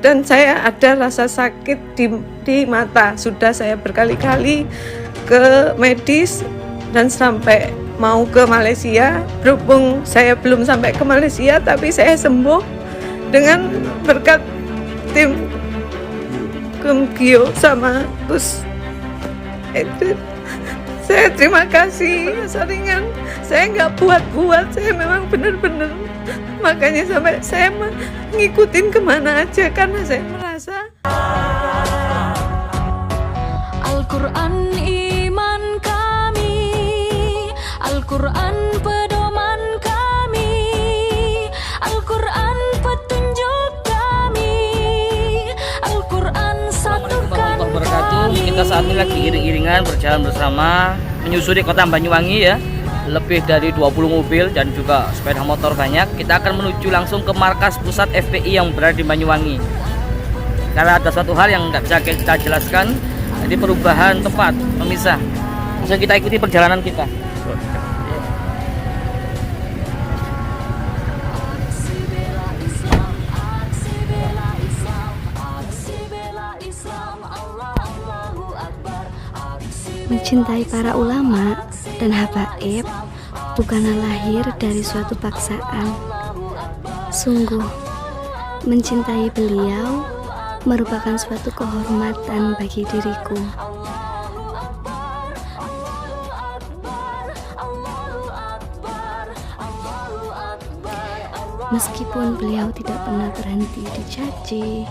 dan saya ada rasa sakit di mata. Sudah saya berkali-kali ke medis dan sampai mau ke Malaysia. Berhubung saya belum sampai ke Malaysia, tapi saya sembuh dengan berkat tim Gio sama Gus Edwin. Saya terima kasih. Saringan saya nggak buat-buat, saya memang benar-benar, makanya sampai saya ngikutin kemana aja karena saya merasa Al-Quran iman kami, Al-Quran pedoman kami, Al-Quran petunjuk kami, Al-Quran satukan kami. Kita saat ini lagi iring-iringan berjalan bersama menyusuri kota Banyuwangi ya. Lebih dari 20 mobil dan juga sepeda motor banyak. Kita akan menuju langsung ke markas pusat FPI yang berada di Banyuwangi. Karena ada suatu hal yang nggak bisa kita jelaskan, jadi perubahan tempat pemisah. Langsung kita ikuti perjalanan kita. Mencintai para ulama dan habaib bukanlah lahir dari suatu paksaan. Sungguh, mencintai beliau merupakan suatu kehormatan bagi diriku. Meskipun beliau tidak pernah berhenti dicaci,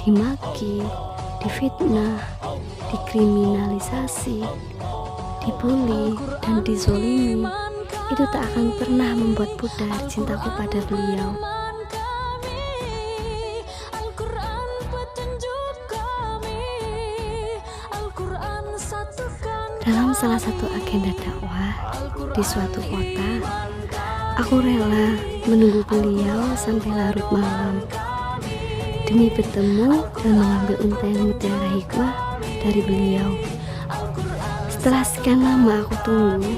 dimaki, difitnah, dikriminalisasi, dibully, dan dizolimi, itu tak akan pernah membuat pudar cintaku pada beliau. Dalam salah satu agenda dakwah di suatu kota, aku rela menunggu beliau sampai larut malam demi bertemu dan mengambil untayan mutiara hikmah dari beliau. Setelah sekian lama aku tunggu,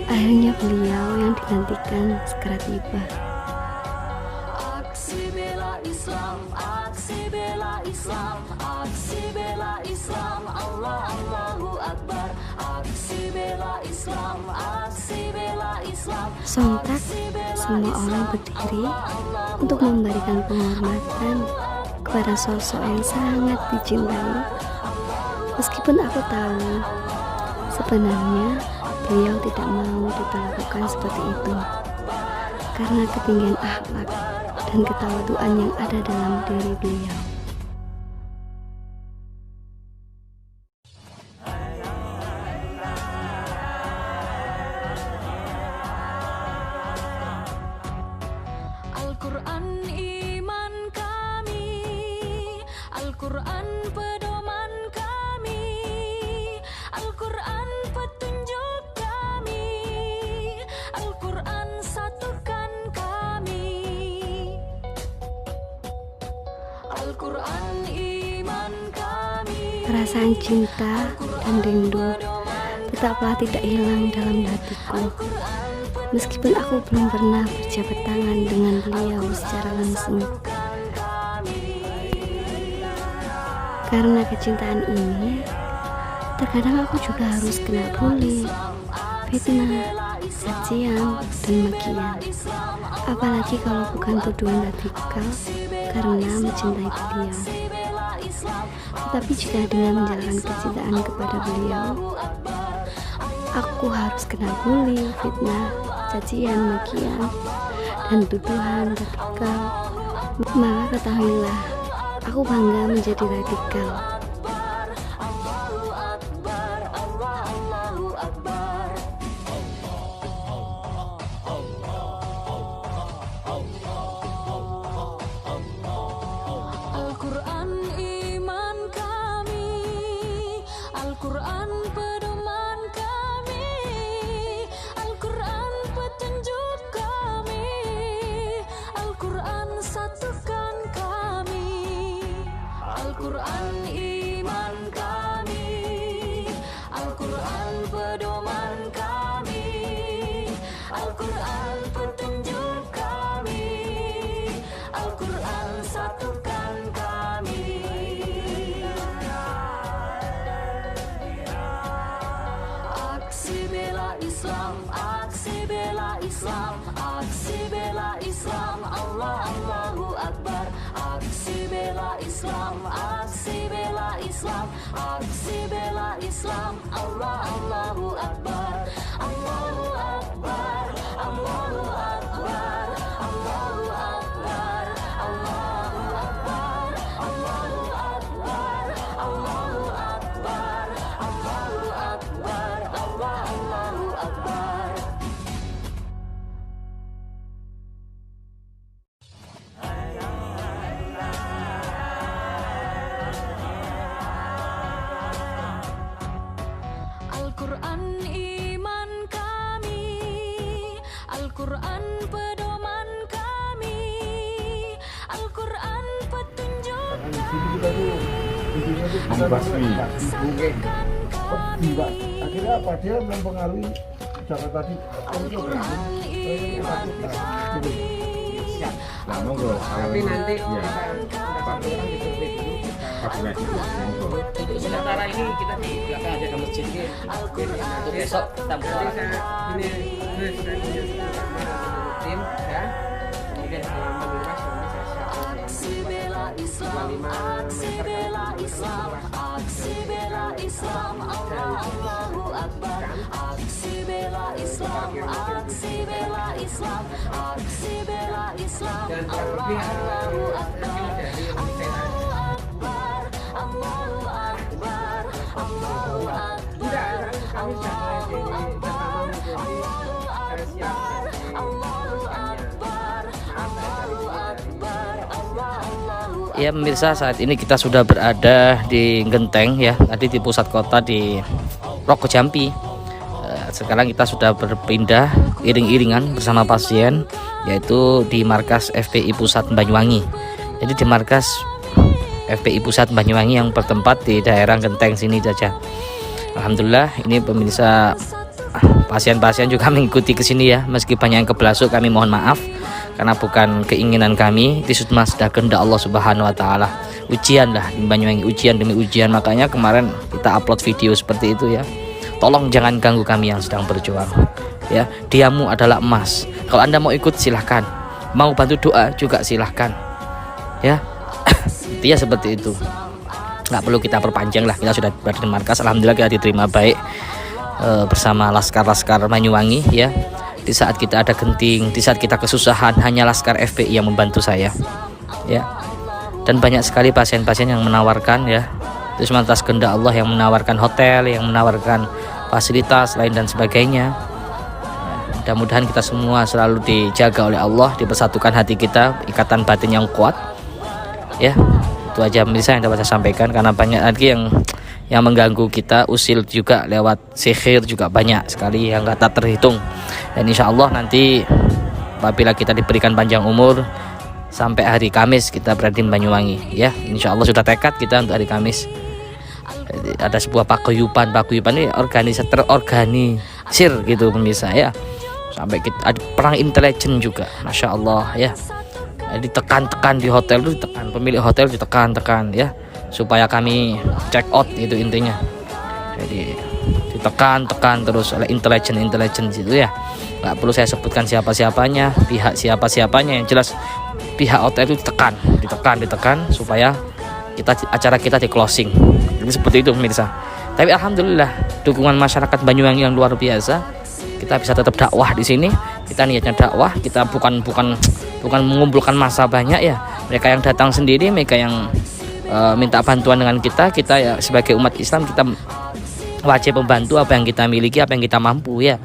akhirnya beliau yang dinantikan segera tiba. Aksi bela Islam, aksi bela Islam, aksi bela Islam, Allah Allahu Akbar. Aksi bela Islam, aksi bela Islam. Sontak semua orang berdiri untuk memberikan penghormatan kepada sosok yang sangat dicintai. Meskipun aku tahu sebenarnya beliau tidak mau diperlakukan seperti itu, karena ketinggian akhlak dan ketawaduan yang ada dalam diri beliau. Al-Quran iman kami, Al-Quran pedoman kami, Al-Quran petunjuk kami, Al-Quran satukan kami, Al-Quran iman kami. Perasaan cinta dan rindu tetaplah tidak hilang dalam hatiku. Meskipun aku belum pernah berjabat tangan dengan beliau secara langsung. Karena kecintaan ini, terkadang aku juga harus kena bully, fitnah, cacian, dan makian. Apalagi kalau bukan tuduhan radikal karena mencintai beliau. Tetapi jika dengan menjalankan kecintaan kepada beliau, aku harus kena bully, fitnah, cacian, makian, dan tuduhan radikal, maka ketahuilah, aku bangga menjadi radikal. Al-Quran iman kami, Al-Quran pedoman kami, Al-Quran petunjuk kami, Al-Quran satukan kami, Al-Quran Islam, aksi bela Islam, Allah Allahu Akbar. Aksi bela Islam, aksi bela Islam, aksi bela Islam, Allah Allahu Akbar. Allahu Akbar, Allahu Akbar, Allahu Akbar, Allahu Akbar, Allahu Akbar, Allahu Akbar, Allahu Akbar, Allah Allahu Akbar. Al-Quran iman kami, Al-Quran pedoman kami, Al-Quran petunjuk Akhirnya apa dia mempengaruhi ucapan tadi. Nah, monggo. Tapi nanti ya. Sementara ini kita di belakang aja ada masjid ini. Untuk besok kita buka. ini sudah tim ya. Mungkin halaman luas nanti saya aksi bela Islam, aksi bela Islam, aksi bela Islam, Allah Allahu Akbar. Aksi bela Islam, aksi bela Islam, aksi bela Islam, dan Allah Allahu Akbar. dari Allahu Akbar, Allahu Akbar, Allahu Akbar, Allahu Akbar, Allahu Akbar, Allahu Akbar, Allahu Akbar. Ya pemirsa, saat ini kita sudah berada di Genteng ya, tadi di pusat kota di Rogo Jampi. Sekarang kita sudah berpindah iring-iringan bersama pasien, yaitu di markas FPI Pusat Banyuwangi. Jadi di markas FPI Pusat Banyuwangi yang bertempat di daerah Genteng sini saja. Alhamdulillah, ini pemirsa, pasien-pasien juga mengikuti ke sini ya, meski banyak yang kebelasuk, kami mohon maaf karena bukan keinginan kami, itu cuma sudah kehendak Allah Subhanahu wa taala. Ujian lah di Banyuwangi, ujian demi ujian, makanya kemarin kita upload video seperti itu ya. Tolong jangan ganggu kami yang sedang berjuang ya. Diamu adalah emas. Kalau Anda mau ikut silahkan, mau bantu doa juga silahkan ya. Intinya seperti itu, nggak perlu kita perpanjang lah. Kita sudah berada di markas, alhamdulillah kita diterima baik bersama laskar-laskar Banyuwangi ya. Di saat kita ada genting, di saat kita kesusahan, hanya laskar FPI yang membantu saya ya. Dan banyak sekali pasien-pasien yang menawarkan ya, itu cuma atas kehendak Allah, yang menawarkan hotel, yang menawarkan fasilitas lain dan sebagainya. Mudah-mudahan kita semua selalu dijaga oleh Allah, dipersatukan hati kita, ikatan batin yang kuat ya. Itu aja bisa yang dapat saya sampaikan, karena banyak lagi yang mengganggu kita, usil juga lewat sihir juga banyak sekali yang nggak tak terhitung. Dan insya Allah nanti apabila kita diberikan panjang umur sampai hari Kamis kita berada di Banyuwangi ya, insya Allah sudah tekad kita untuk hari Kamis. Ada sebuah paguyuban ini terorganisir gitu pemirsa ya, sampai kita ada perang intelijen juga, masya Allah ya. Ditekan-tekan di hotel itu, ditekan pemilik hotel, ditekan-tekan ya, supaya kami check out, itu intinya. Jadi ditekan-tekan terus oleh intelijen itu ya. Nggak perlu saya sebutkan siapa-siapanya, pihak siapa-siapanya, yang jelas pihak hotel itu ditekan supaya acara kita di closing. Jadi seperti itu pemirsa. Tapi alhamdulillah dukungan masyarakat Banyuwangi yang luar biasa. Kita bisa tetap dakwah di sini. Kita niatnya dakwah, kita bukan mengumpulkan massa banyak ya. Mereka yang datang sendiri, mereka yang minta bantuan dengan kita ya sebagai umat Islam, kita wajib membantu apa yang kita miliki, apa yang kita mampu ya.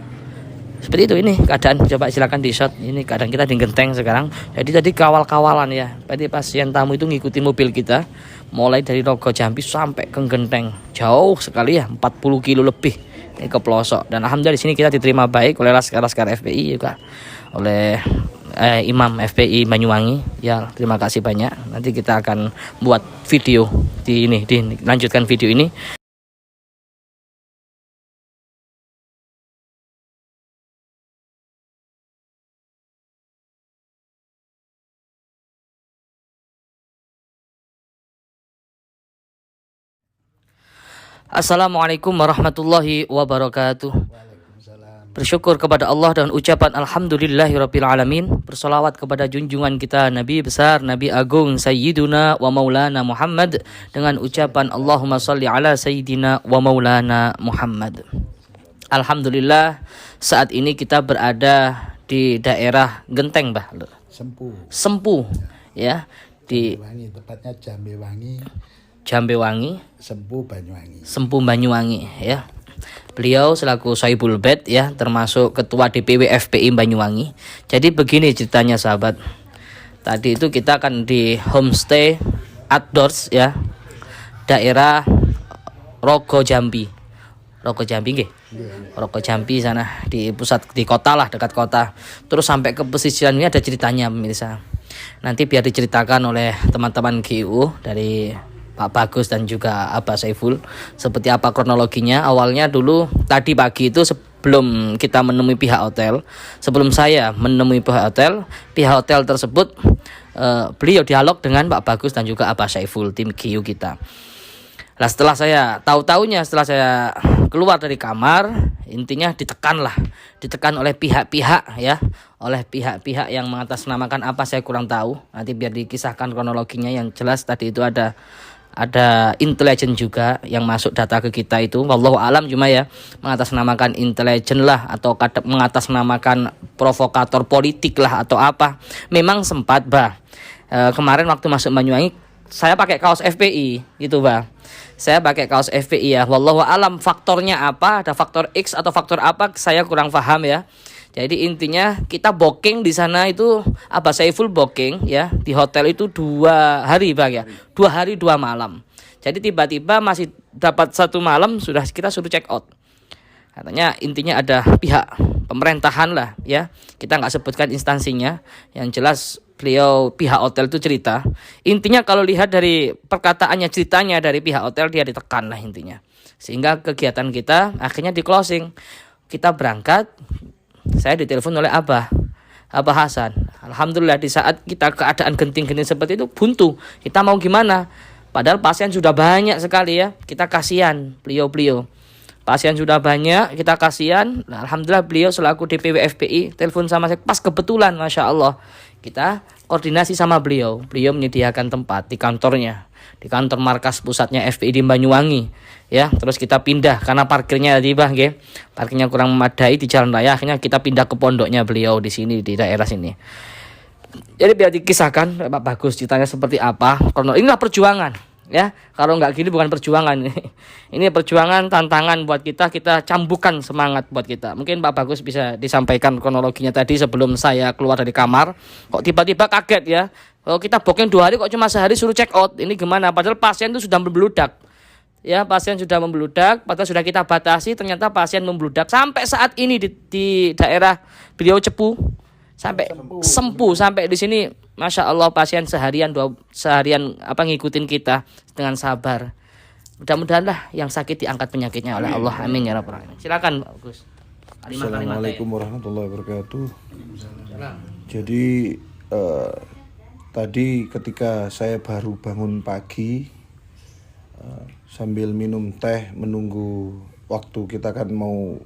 Seperti itu ini keadaan. Coba silakan di shot. Ini keadaan kita di Genteng sekarang. Jadi tadi kawal-kawalan ya. Tadi pasien tamu itu ngikuti mobil kita mulai dari Rogo Jampi sampai ke Genteng. Jauh sekali ya, 40 kilo lebih ini ke pelosok. Dan alhamdulillah di sini kita diterima baik oleh laskar FPI juga, oleh Imam FPI Banyuwangi ya. Terima kasih banyak. Nanti kita akan buat video lanjutkan video ini. Assalamualaikum warahmatullahi wabarakatuh. Waalaikumsalam Bersyukur kepada Allah dengan ucapan Alhamdulillahirabbil alamin. Bersolawat kepada junjungan kita Nabi besar, Nabi agung Sayyiduna wa Maulana Muhammad dengan ucapan Allahumma salli ala Sayyidina wa Maulana Muhammad. Alhamdulillah, saat ini kita berada di daerah Genteng, Bah. Sempu, ya, di Banyuwangi, tepatnya Jambewangi, Jambewangi, Sempu Banyuwangi, ya. Beliau selaku Sohibul Bait, ya, termasuk ketua DPW FPI Banyuwangi. Jadi begini ceritanya sahabat. Tadi itu kita akan di homestay outdoors, ya, daerah Rogo Jambi nggih. Rogo Jambi sana di pusat, di kota lah, dekat kota. Terus sampai ke pesisiran ini ada ceritanya pemirsa. Nanti biar diceritakan oleh teman-teman GIU dari Pak Bagus dan juga Abah Saiful seperti apa kronologinya. Awalnya dulu tadi pagi itu sebelum kita menemui pihak hotel, sebelum saya menemui pihak hotel tersebut, beliau dialog dengan Pak Bagus dan juga Abah Saiful, tim GIU kita. Nah, setelah saya setelah saya keluar dari kamar, intinya ditekan oleh pihak-pihak, ya, oleh pihak-pihak yang mengatasnamakan apa saya kurang tahu. Nanti biar dikisahkan kronologinya. Yang jelas tadi itu ada intelijen juga yang masuk data ke kita itu, wallahu alam, cuma ya mengatasnamakan intelijen lah, atau mengatasnamakan provokator politik lah atau apa. Memang sempat, Bah, kemarin waktu masuk Banyuwangi saya pakai kaos FPI gitu, Bah. Saya pakai kaos FPI, ya, wallahu alam faktornya apa, ada faktor X atau faktor apa saya kurang paham, ya. Jadi intinya kita booking di sana itu, Abah Saiful booking, ya, di hotel itu 2 hari, Bang, ya. 2 hari 2 malam. Jadi tiba-tiba masih dapat 1 malam sudah kita suruh check out. Katanya intinya ada pihak pemerintahan lah, ya. Kita nggak sebutkan instansinya. Yang jelas beliau pihak hotel itu cerita. Intinya kalau lihat dari perkataannya, ceritanya dari pihak hotel, dia ditekan lah intinya. Sehingga kegiatan kita akhirnya di closing. Kita berangkat. Saya ditelepon oleh Abah Hasan. Alhamdulillah di saat kita keadaan genting-genting seperti itu buntu. Kita mau gimana? Padahal pasien sudah banyak sekali, ya. Kita kasihan beliau. Pasien sudah banyak, kita kasihan. Nah, alhamdulillah beliau selaku DPW FPI telepon sama saya pas kebetulan, masya Allah. Kita koordinasi sama beliau. Beliau menyediakan tempat di kantornya, di kantor markas pusatnya FPI di Banyuwangi, ya. Terus kita pindah karena parkirnya tadi, Bah, nggih. Parkirnya kurang memadai di jalan raya, akhirnya kita pindah ke pondoknya beliau di sini, di daerah sini. Jadi biar dikisahkan Pak Bagus ceritanya seperti apa. Karena inilah perjuangan, ya. Kalau nggak gini bukan perjuangan. Ini perjuangan, tantangan buat kita cambukan semangat buat kita. Mungkin Pak Bagus bisa disampaikan kronologinya tadi sebelum saya keluar dari kamar. Kok tiba-tiba kaget, ya. Kalau kita booking 2 hari kok cuma sehari suruh check out. Ini gimana? Padahal pasien itu sudah membludak. Ya, pasien sudah membludak, padahal sudah kita batasi, ternyata pasien membludak sampai saat ini di daerah beliau Cepu sampai Sempu sampai di sini, masya Allah, pasien seharian ngikutin kita dengan sabar. Mudah-mudahan lah yang sakit diangkat penyakitnya oleh Allah, amin ya rabbal alamin. Silakan Gus. Assalamualaikum warahmatullahi wabarakatuh. Jadi tadi ketika saya baru bangun pagi, sambil minum teh menunggu waktu kita kan mau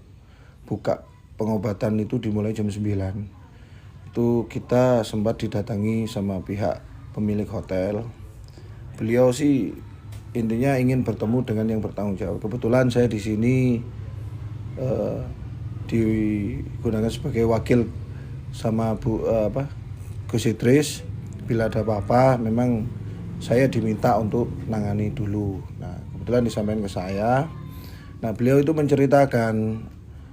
buka pengobatan itu dimulai jam 9. Itu kita sempat didatangi sama pihak pemilik hotel. Beliau sih intinya ingin bertemu dengan yang bertanggung jawab. Kebetulan saya di sini digunakan sebagai wakil sama Gus Idris. Bila ada apa-apa memang saya diminta untuk nangani dulu. Nah, kebetulan disampaikan ke saya. Nah, beliau itu menceritakan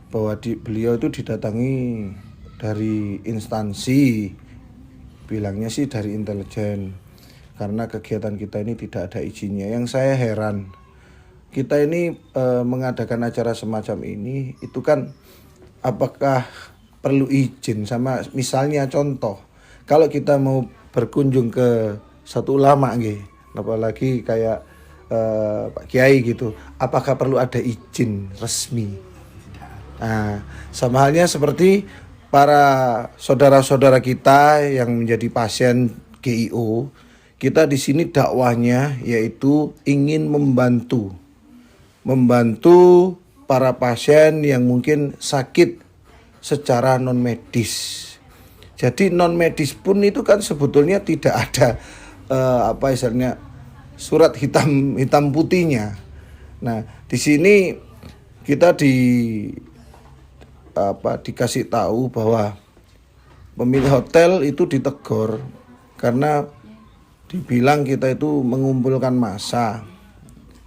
bahwa beliau itu didatangi dari instansi, bilangnya sih dari intelijen, karena kegiatan kita ini tidak ada izinnya. Yang saya heran, kita ini mengadakan acara semacam ini, itu kan apakah perlu izin? Sama misalnya contoh, kalau kita mau berkunjung ke satu ulama, apalagi kayak Pak Kiai gitu, apakah perlu ada izin resmi? Nah, sama halnya seperti para saudara-saudara kita yang menjadi pasien GIO, kita di sini dakwahnya yaitu ingin membantu para pasien yang mungkin sakit secara non medis. Jadi non medis pun itu kan sebetulnya tidak ada apa istilahnya surat hitam putihnya. Nah, di sini kita dikasih tahu bahwa pemilik hotel itu ditegur karena dibilang kita itu mengumpulkan massa.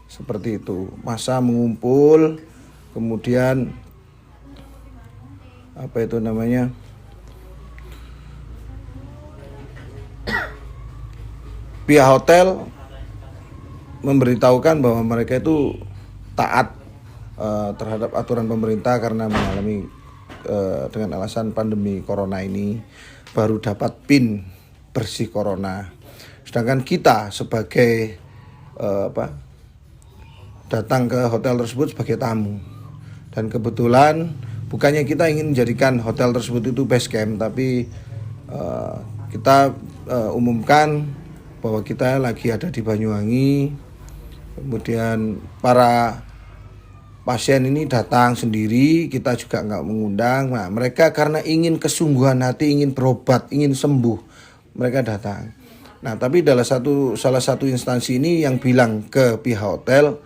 Seperti itu. Massa mengumpul, kemudian apa itu namanya? Pihak hotel memberitahukan bahwa mereka itu taat terhadap aturan pemerintah karena mengalami dengan alasan pandemi corona ini baru dapat PIN bersih corona. Sedangkan kita sebagai datang ke hotel tersebut sebagai tamu. Dan kebetulan bukannya kita ingin menjadikan hotel tersebut itu base camp, tapi kita umumkan bahwa kita lagi ada di Banyuwangi. Kemudian para pasien ini datang sendiri, kita juga nggak mengundang. Nah, mereka karena ingin kesungguhan hati, ingin berobat, ingin sembuh, mereka datang. Nah, tapi salah satu instansi ini yang bilang ke pihak hotel,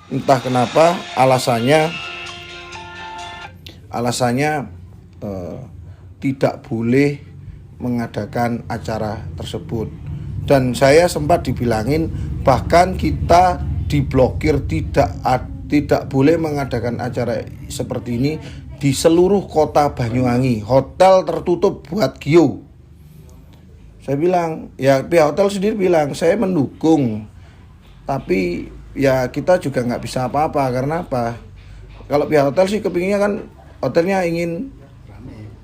entah kenapa alasannya tidak boleh mengadakan acara tersebut. Dan saya sempat dibilangin bahkan kita diblokir, tidak boleh mengadakan acara seperti ini di seluruh kota Banyuwangi. Hotel tertutup buat Gio. Saya bilang, ya pihak hotel sendiri bilang saya mendukung, tapi ya kita juga nggak bisa apa-apa. Karena apa? Kalau pihak hotel sih kepinginnya kan hotelnya ingin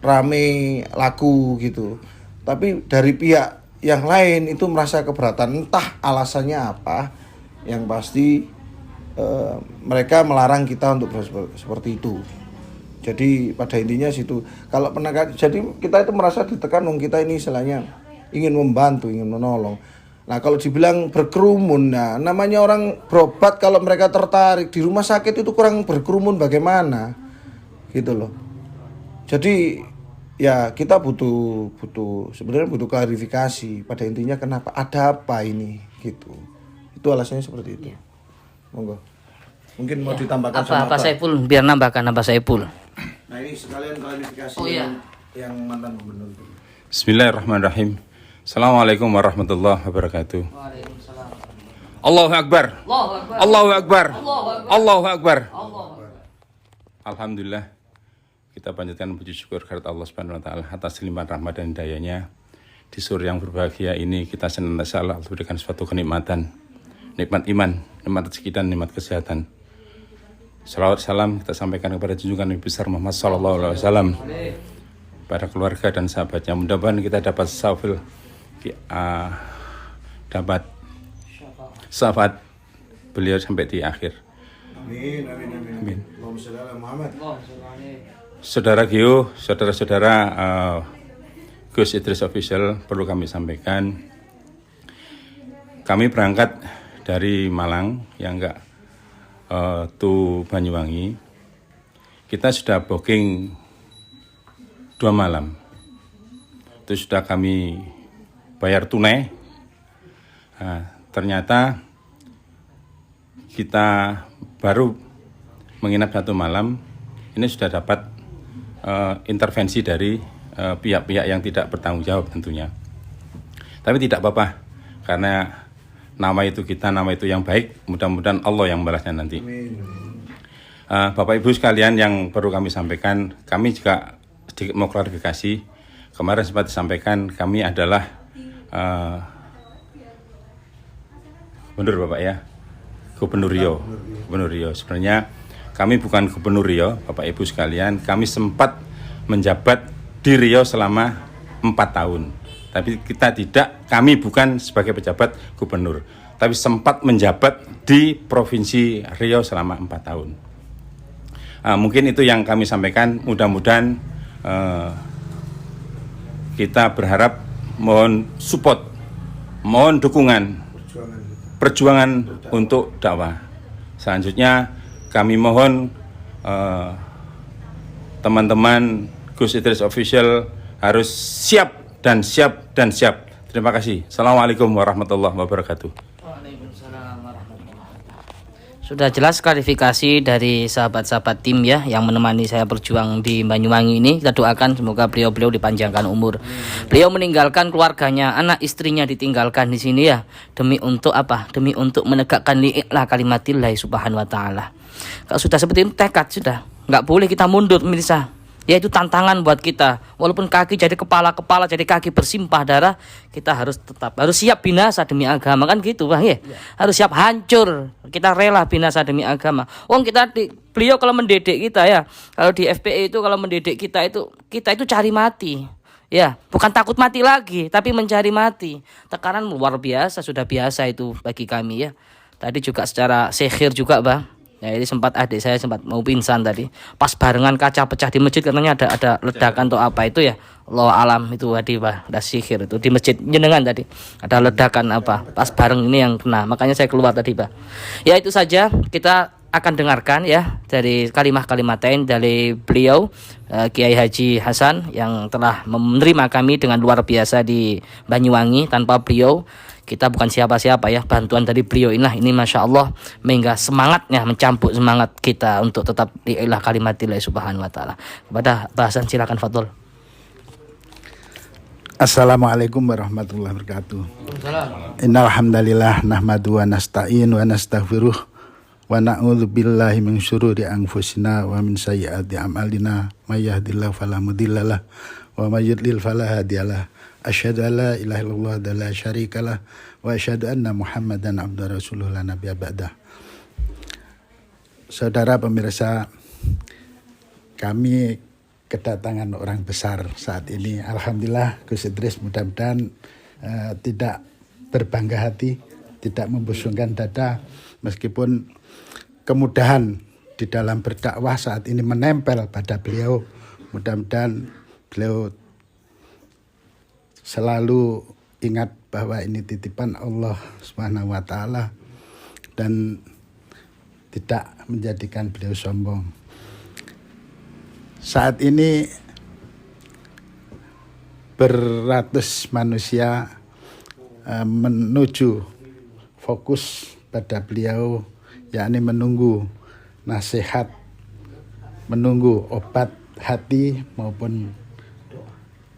rame laku gitu. Tapi dari pihak yang lain itu merasa keberatan, entah alasannya apa. Yang pasti mereka melarang kita untuk seperti itu. Jadi pada intinya situ. Kalau jadi kita itu merasa ditekan, kita ini istilahnya ingin membantu, ingin menolong. Nah, kalau dibilang berkerumun, nah namanya orang berobat kalau mereka tertarik di rumah sakit itu kurang berkerumun bagaimana? Gitu loh. Jadi ya kita sebenarnya butuh klarifikasi pada intinya kenapa, ada apa ini gitu. Itu alasannya seperti itu. Ya. Monggo. Mungkin mau ditambahkan Pak Saiful, biar nambahkan Pak Saiful. Nah, ini sekalian klarifikasi yang mantan gubernur. Bismillahirrahmanirrahim. Assalamualaikum warahmatullahi wabarakatuh. Waalaikumsalam. Allahu Akbar. Allahu Akbar. Allahu Akbar. Alhamdulillah. Kita panjatkan puji syukur kehadirat Allah Subhanahu wa taala atas limpahan rahmat dan hidayah-Nya. Di sore yang berbahagia ini kita senantiasa Allah berikan suatu kenikmatan, nikmat iman, nikmat rezeki dan nikmat kesehatan. Salawat salam kita sampaikan kepada junjungan Nabi besar Muhammad sallallahu alaihi wasallam, pada keluarga dan sahabatnya. Mudah-mudahan kita dapat dapat syafaat beliau sampai di akhir. Amin. Allahumma shalli ala Muhammad. Saudara Gio, saudara-saudara Gus Idris Official, perlu kami sampaikan, kami berangkat dari Malang yang enggak to Banyuwangi. Kita sudah booking 2 malam. Itu sudah kami bayar tunai. Nah, ternyata kita baru menginap 1 malam, ini sudah dapat intervensi dari pihak-pihak yang tidak bertanggung jawab tentunya. Tapi tidak apa-apa, karena nama itu kita, nama itu yang baik, mudah-mudahan Allah yang membalasnya nanti. Bapak Ibu sekalian, yang perlu kami sampaikan, kami juga sedikit mau klarifikasi. Kemarin sempat disampaikan kami adalah Gubernur Bapak ya, Gubernur Riau. Sebenarnya kami bukan Gubernur Riau, Bapak Ibu sekalian. Kami sempat menjabat di Riau selama 4 tahun. Tapi kami bukan sebagai pejabat gubernur, tapi sempat menjabat di Provinsi Riau selama 4 tahun. Mungkin itu yang kami sampaikan. Mudah-mudahan kita berharap, mohon support, mohon dukungan, perjuangan untuk dakwah. Selanjutnya kami mohon teman-teman Gus Idris Official harus siap dan siap dan siap. Terima kasih. Assalamualaikum warahmatullahi wabarakatuh. Sudah jelas klarifikasi dari sahabat-sahabat tim ya yang menemani saya berjuang di Banyuwangi ini. Kita doakan semoga beliau-beliau dipanjangkan umur. Beliau meninggalkan keluarganya, anak istrinya ditinggalkan di sini ya. Demi untuk apa? Demi untuk menegakkan li'la kalimatillah subhanahu wa ta'ala. Kalau sudah seperti itu tekad sudah. Nggak boleh kita mundur pemirsa. Ya itu tantangan buat kita. Walaupun kaki jadi kepala jadi kaki bersimpah darah, kita harus siap binasa demi agama kan gitu Bang ya. Harus siap hancur. Kita rela binasa demi agama. Beliau kalau mendidik kita ya, kalau di FPI itu kalau mendidik kita itu cari mati. Ya, bukan takut mati lagi, tapi mencari mati. Tekanan luar biasa, sudah biasa itu bagi kami ya. Tadi juga secara sihir juga Bang. Ya ini adik saya sempat mau pingsan tadi. Pas barengan kaca pecah di masjid katanya ada ledakan atau apa itu ya. Allah alam itu tadi Pak, ada sihir itu di masjid jenengan tadi. Ada ledakan apa? Pas bareng ini yang kena. Makanya saya keluar tadi Pak. Ya itu saja kita akan dengarkan ya dari kalimat-kalimatain dari beliau Kiai Haji Hasan yang telah menerima kami dengan luar biasa di Banyuwangi. Tanpa beliau kita bukan siapa-siapa ya. Bantuan dari beliau ini Masya Allah mehingga semangatnya mencampur semangat kita untuk tetap li'lah kalimatillah subhanahu wa ta'ala. Kepada bahasan silakan Fadol. Assalamualaikum warahmatullahi wabarakatuh. Innal hamdalillah nahmadu wa nasta'in wa nastaghfiruh wa na'udzu billahi min syururi anfusina wa min sayyiati a'malina may yahdihillahu fala mudhillalah wa may yudlil fala hadiyalah. Asyhadu an la ilaha illallah wa la syarikalah wa asyhadu anna Muhammadan abduhu rasuluh la nabiyya ba'dah. Saudara pemirsa, kami kedatangan orang besar saat ini. Alhamdulillah Gus Idris mudah-mudahan tidak berbangga hati, tidak membusungkan dada meskipun kemudahan di dalam berdakwah saat ini menempel pada beliau. Mudah-mudahan beliau selalu ingat bahwa ini titipan Allah Subhanahu wa taala dan tidak menjadikan beliau sombong. Saat ini beratus manusia menuju fokus pada beliau, yakni menunggu nasihat, menunggu obat hati maupun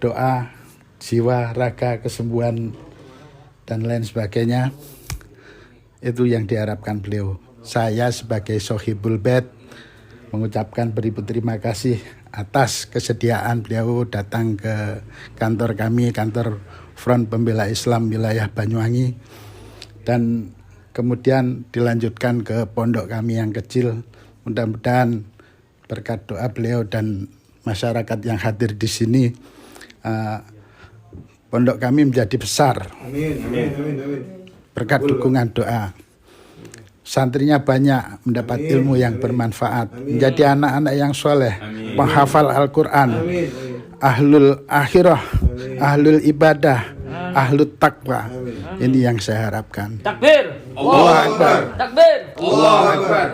doa jiwa, raga, kesembuhan dan lain sebagainya. Itu yang diharapkan beliau. Saya sebagai Sohibul Bait mengucapkan beribu terima kasih atas kesediaan beliau datang ke kantor kami, kantor Front Pembela Islam wilayah Banyuwangi, dan kemudian dilanjutkan ke pondok kami yang kecil. Mudah-mudahan berkat doa beliau dan masyarakat yang hadir di sini, pondok kami menjadi besar. Amin. Berkat dukungan doa. Santrinya banyak, mendapat ilmu yang bermanfaat, menjadi anak-anak yang soleh, penghafal Al-Quran, ahlul akhirah, ahlul ibadah, ahlul taqwa. Ini yang saya harapkan. Takbir. Allahu Akbar. Takbir. Allahu Akbar.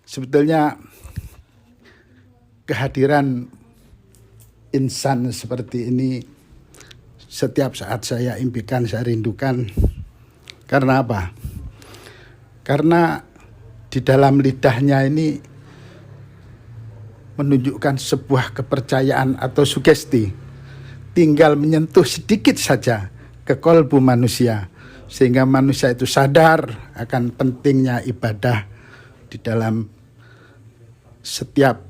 Sebetulnya kehadiran insan seperti ini setiap saat saya impikan, saya rindukan. Karena apa? Karena di dalam lidahnya ini menunjukkan sebuah kepercayaan atau sugesti. Tinggal menyentuh sedikit saja ke kolbu manusia, sehingga manusia itu sadar akan pentingnya ibadah di dalam setiap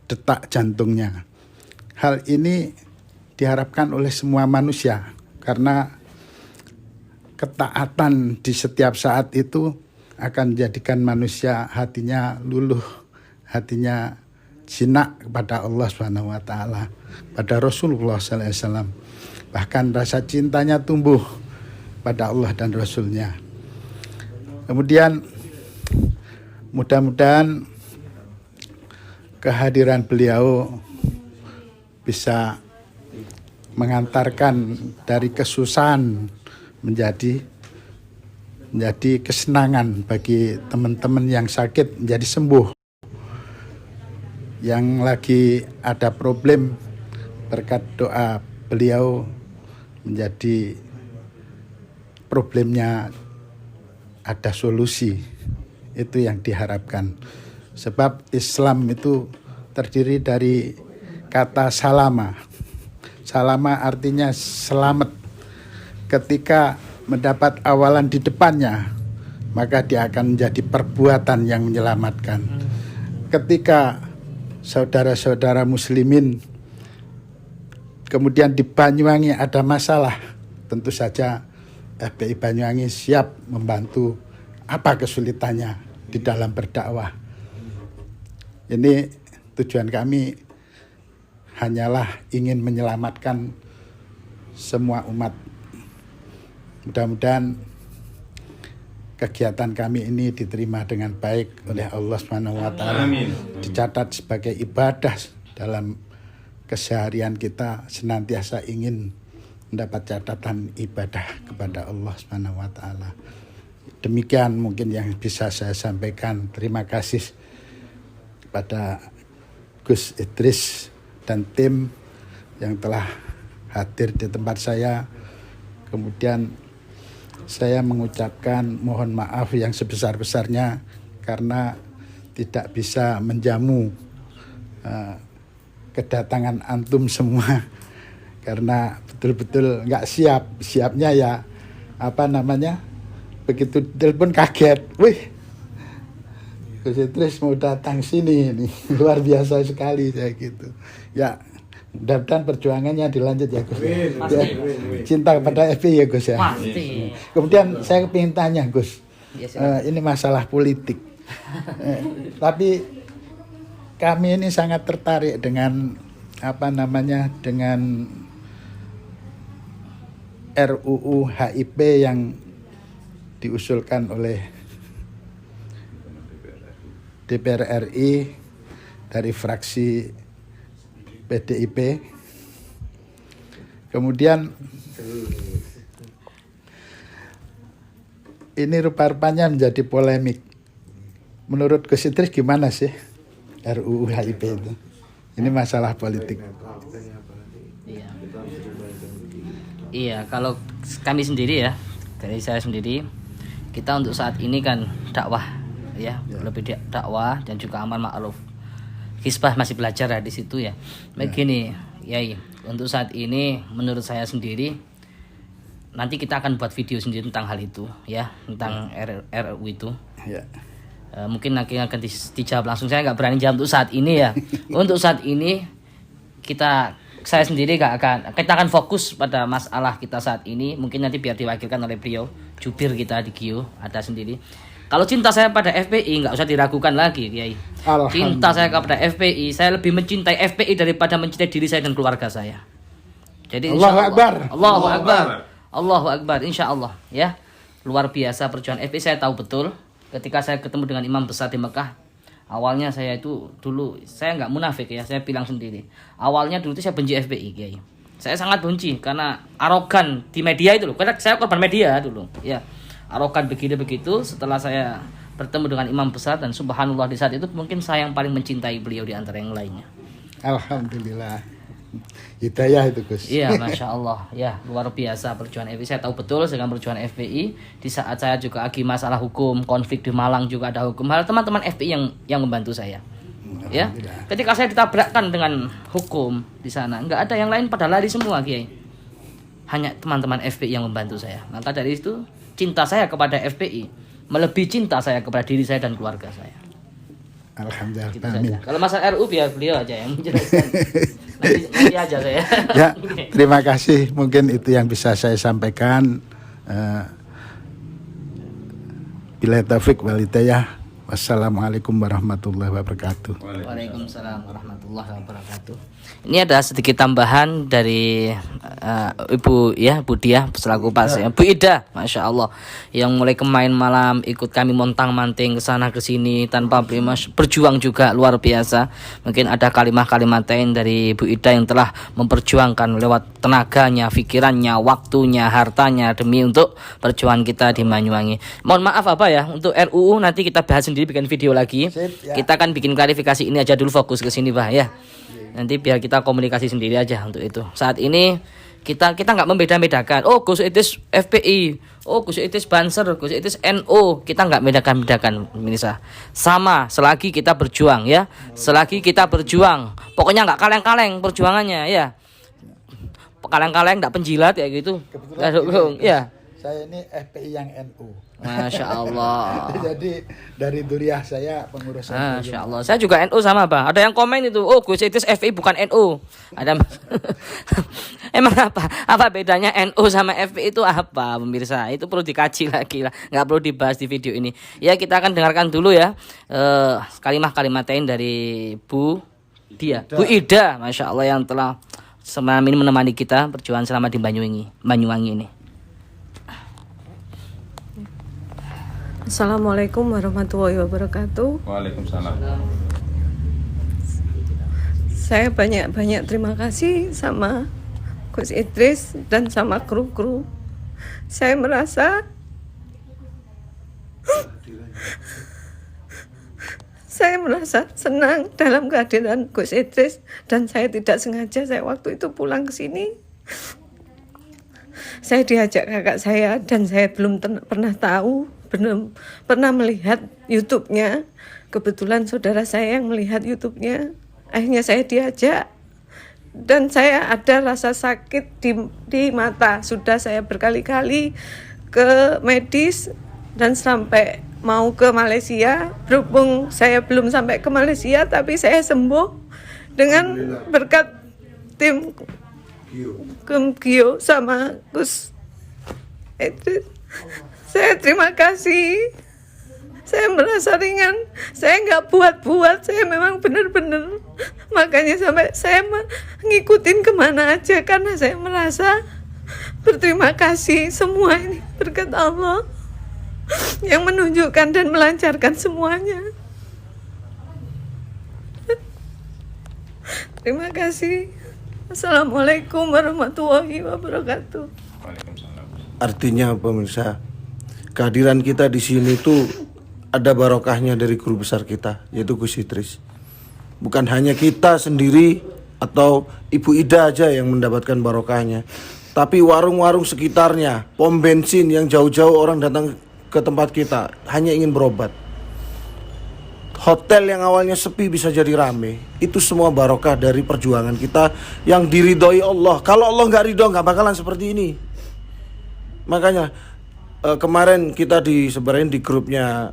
detak jantungnya. Hal ini diharapkan oleh semua manusia, karena ketaatan di setiap saat itu akan menjadikan manusia hatinya luluh, hatinya jinak kepada Allah Subhanahu wa taala, pada Rasulullah sallallahu alaihi wasallam. Bahkan rasa cintanya tumbuh pada Allah dan Rasulnya. Kemudian mudah-mudahan kehadiran beliau bisa mengantarkan dari kesusahan menjadi kesenangan bagi teman-teman yang sakit, menjadi sembuh. yang lagi ada problem berkat doa beliau menjadi problemnya ada solusi. Itu yang diharapkan. Sebab Islam itu terdiri dari kata salama. Salama artinya selamat. Ketika mendapat awalan di depannya, maka dia akan menjadi perbuatan yang menyelamatkan. Ketika saudara-saudara muslimin kemudian di Banyuwangi ada masalah, tentu saja FPI Banyuwangi siap membantu apa kesulitannya di dalam berdakwah. Ini tujuan kami hanyalah ingin menyelamatkan semua umat. Mudah-mudahan kegiatan kami ini diterima dengan baik oleh Allah SWT, dicatat sebagai ibadah dalam keseharian kita, senantiasa ingin mendapat catatan ibadah kepada Allah SWT. Demikian mungkin yang bisa saya sampaikan. Terima kasih kepada Gus Idris dan tim yang telah hadir di tempat saya. Kemudian saya mengucapkan mohon maaf yang sebesar-besarnya karena tidak bisa menjamu kedatangan antum semua, karena betul-betul nggak siap. Siapnya ya begitu telepon kaget, wih Gus Idris mau datang sini, ini luar biasa sekali saya gitu. Ya mudah-mudahan perjuangannya dilanjut ya Gus. Ya, cinta kepada FPI ya Gus ya. Pasti. Kemudian saya ingin tanya Gus, ini masalah politik. Tapi kami ini sangat tertarik dengan dengan RUU HIP yang diusulkan oleh DPR RI dari fraksi PDIP. Kemudian ini rupa-rupanya menjadi polemik. Menurut Gus Idris gimana sih RUU HIP itu? Ini masalah politik. Iya, kalau kami sendiri ya, dari saya sendiri, kita untuk saat ini kan dakwah ya, lebih dakwah dan juga amal ma'ruf. Hisbah masih belajar ya di situ ya. Begini, Yai, untuk saat ini menurut saya sendiri nanti kita akan buat video sendiri tentang hal itu ya, tentang RUU itu. Ya. Mungkin nanti akan dijawab langsung, saya nggak berani jawab untuk saat ini ya. Untuk saat ini saya sendiri kita akan fokus pada masalah kita saat ini. Mungkin nanti biar diwakilkan oleh beliau, jubir kita di Gio ada sendiri. Kalau cinta saya pada FPI nggak usah diragukan lagi, Kiai. Cinta saya kepada FPI, saya lebih mencintai FPI daripada mencintai diri saya dan keluarga saya. Jadi Allahu Akbar. Allahu Akbar. Allahu Akbar, insya Allah ya. Luar biasa perjuangan FPI, saya tahu betul. Ketika saya ketemu dengan imam besar di Mekah, awalnya saya itu dulu, saya nggak munafik ya, saya bilang sendiri. Awalnya dulu itu saya benci FPI, Kiai. Saya sangat benci karena arogan di media itu loh. Karena saya korban media dulu, ya. Arogan begitu. Setelah saya bertemu dengan imam besar dan subhanallah di saat itu mungkin saya yang paling mencintai beliau di antara yang lainnya. Alhamdulillah. Hidayah itu Gus. Iya, Masya Allah. Ya, luar biasa perjuangan FPI. Saya tahu betul dengan perjuangan FPI. Di saat saya juga lagi masalah hukum, konflik di Malang juga ada hukum. Hal teman-teman FPI yang membantu saya. Ya, ketika saya ditabrakkan dengan hukum di sana, nggak ada yang lain pada lari semua, Kiai. Hanya teman-teman FPI yang membantu saya. Maka dari itu cinta saya kepada FPI melebihi cinta saya kepada diri saya dan keluarga saya. Alhamdulillah. Gitu Amin. saja. Kalau masalah RU biar beliau aja yang menjelaskan. nanti aja saya. Ya, terima kasih. Mungkin itu yang bisa saya sampaikan. Bila taufik wal hidayah. Wassalamualaikum warahmatullahi wabarakatuh. Waalaikumsalam warahmatullahi wabarakatuh. Ini ada sedikit tambahan dari Ibu Diah selaku Pak Bu Ida, Masya Allah, yang mulai kemarin malam ikut kami montang-manting ke sana ke sini tanpa berjuang juga luar biasa. Mungkin ada kalimat-kalimat dari Bu Ida yang telah memperjuangkan lewat tenaganya, pikirannya, waktunya, hartanya demi untuk perjuangan kita di Banyuwangi. Mohon maaf untuk RUU nanti kita bahas sendiri sendiri bikin video lagi. Sip, ya. Kita akan bikin klarifikasi ini aja dulu, fokus ke sini Pak ya. Nanti biar kita komunikasi sendiri aja untuk itu. Saat ini kita nggak membeda-bedakan. Oh Gus Idris FPI, oh Gus Idris Banser, Gus Idris NU. Kita nggak bedakan Mirsa. Sama selagi kita berjuang ya. Selagi kita berjuang, pokoknya nggak kaleng-kaleng perjuangannya ya. Kaleng-kaleng nggak penjilat ya gitu. Kebetulan Dukung gini, ya. saya ini FPI yang NU. Masya Allah. Jadi dari duriah saya pengurusan. Masya Allah. Saya juga NU sama Pak. Ada yang komen itu, oh Gus Idris FPI bukan NU. Ada emang apa? Apa bedanya NU sama FPI itu apa pemirsa? Itu perlu dikaji lagi lah. Nggak perlu dibahas di video ini. Ya kita akan dengarkan dulu ya kalimat-kalimatain dari Bu Ida, Masya Allah yang telah semalam ini menemani kita perjuangan selama di Banyuwangi ini. Assalamualaikum warahmatullahi wabarakatuh. Waalaikumsalam. Saya banyak terima kasih sama Gus Idris dan sama kru-kru. Saya merasa senang dalam kehadiran Gus Idris, dan saya tidak sengaja waktu itu pulang ke sini. Saya diajak kakak saya dan saya belum pernah tahu, belum pernah melihat YouTube-nya. Kebetulan saudara saya yang melihat YouTube-nya. Akhirnya saya diajak dan saya ada rasa sakit di mata. Sudah saya berkali-kali ke medis dan sampai mau ke Malaysia. Berhubung saya belum sampai ke Malaysia, tapi saya sembuh dengan berkat tim Gio sama Gus Idris. Saya terima kasih. Saya merasa ringan. Saya nggak buat-buat. Saya memang benar-benar. Makanya sampai saya ngikutin kemana aja karena saya merasa berterima kasih. Semua ini berkat Allah yang menunjukkan dan melancarkan semuanya. Terima kasih. Assalamualaikum warahmatullahi wabarakatuh. Artinya pemirsa, kehadiran kita di sini tuh ada barokahnya dari guru besar kita, yaitu Gus Idris. Bukan hanya kita sendiri atau Ibu Ida aja yang mendapatkan barokahnya, tapi warung-warung sekitarnya, pom bensin yang jauh-jauh orang datang ke tempat kita hanya ingin berobat. Hotel yang awalnya sepi bisa jadi rame. Itu semua barokah dari perjuangan kita yang diridhoi Allah. Kalau Allah nggak ridho nggak bakalan seperti ini. Makanya kemarin kita disebarin di grupnya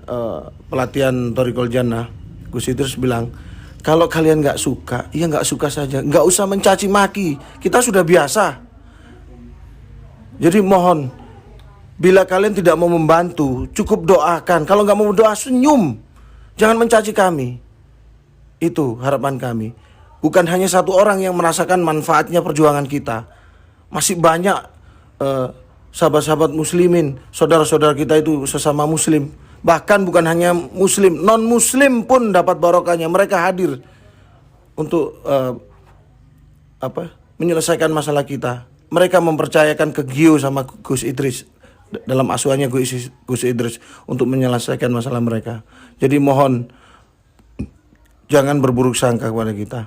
pelatihan Thoriqul Jannah, Gus Idris bilang, kalau kalian nggak suka, ya nggak suka saja, nggak usah mencaci maki, kita sudah biasa. Jadi mohon, bila kalian tidak mau membantu, cukup doakan. Kalau nggak mau doa, senyum, jangan mencaci kami. Itu harapan kami. Bukan hanya satu orang yang merasakan manfaatnya perjuangan kita, masih banyak sahabat-sahabat muslimin, saudara-saudara kita itu sesama muslim. Bahkan bukan hanya muslim, non-muslim pun dapat barokahnya. Mereka hadir untuk menyelesaikan masalah kita. Mereka mempercayakan ke Gio sama Gus Idris dalam asuhannya Gus Idris untuk menyelesaikan masalah mereka. Jadi mohon jangan berburuk sangka kepada kita.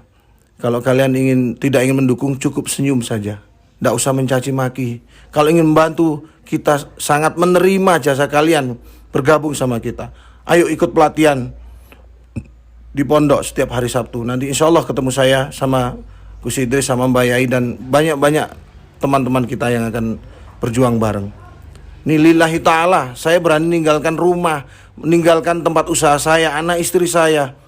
Kalau kalian tidak ingin mendukung, cukup senyum saja. Tidak usah mencaci maki. Kalau ingin membantu, kita sangat menerima jasa kalian bergabung sama kita. Ayo ikut pelatihan di pondok setiap hari Sabtu. Nanti insya Allah ketemu saya sama Gus Idris sama Mbak Yai dan banyak-banyak teman-teman kita yang akan berjuang bareng. Ini lillahi ta'ala, saya berani meninggalkan rumah, meninggalkan tempat usaha saya, anak istri saya.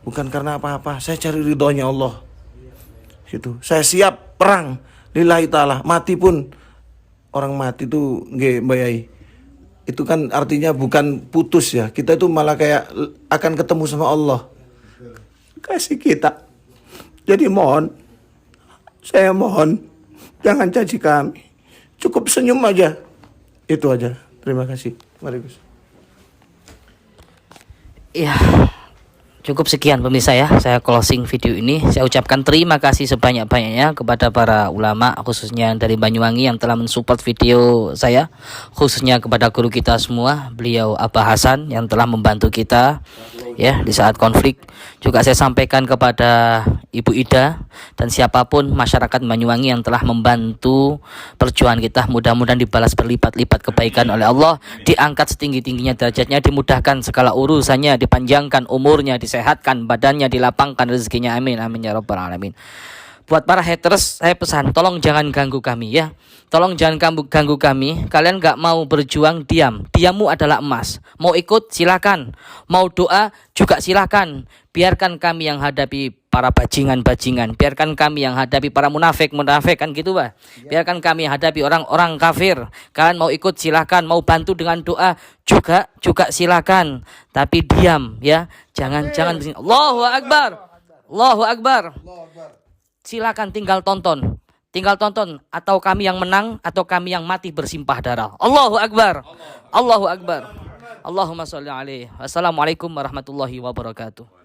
Bukan karena apa-apa, saya cari ridhonya Allah. Gitu. Saya siap perang lillahi ta'ala, mati pun. Orang mati itu nggih Mbak Yai, itu kan artinya bukan putus ya. Kita itu malah kayak akan ketemu sama Allah. Kasih kita. Jadi saya mohon jangan caci kami. Cukup senyum aja. Itu aja. Terima kasih. Mari Gus. Ya, Cukup sekian pemirsa ya, saya closing video ini. Saya ucapkan terima kasih sebanyak-banyaknya kepada para ulama, khususnya dari Banyuwangi yang telah mensupport video saya, khususnya kepada guru kita semua, beliau Abah Hasan yang telah membantu kita ya di saat konflik. Juga saya sampaikan kepada Ibu Ida dan siapapun masyarakat Banyuwangi yang telah membantu perjuangan kita, mudah-mudahan dibalas berlipat-lipat kebaikan oleh Allah, diangkat setinggi-tingginya derajatnya, dimudahkan segala urusannya, dipanjangkan umurnya, disehatkan badannya, dilapangkan rezekinya, amin amin ya rabbal alamin. Buat para haters, saya pesan, tolong jangan ganggu kami ya. Tolong jangan ganggu kami. Kalian gak mau berjuang, diam. Diammu adalah emas. Mau ikut, silakan. Mau doa, juga silakan. Biarkan kami yang hadapi para bajingan-bajingan. Biarkan kami yang hadapi para munafik kan gitu, Pak. Biarkan kami yang hadapi orang-orang kafir. Kalian mau ikut, silakan. Mau bantu dengan doa, juga silakan. Tapi diam ya. Jangan. Allahu Akbar. Allahu Akbar. Silakan tinggal tonton atau kami yang menang atau kami yang mati bersimpah darah. Allahu Akbar. Allahu Akbar. Allahumma sholli alaihi. Wassalamualaikum warahmatullahi wabarakatuh.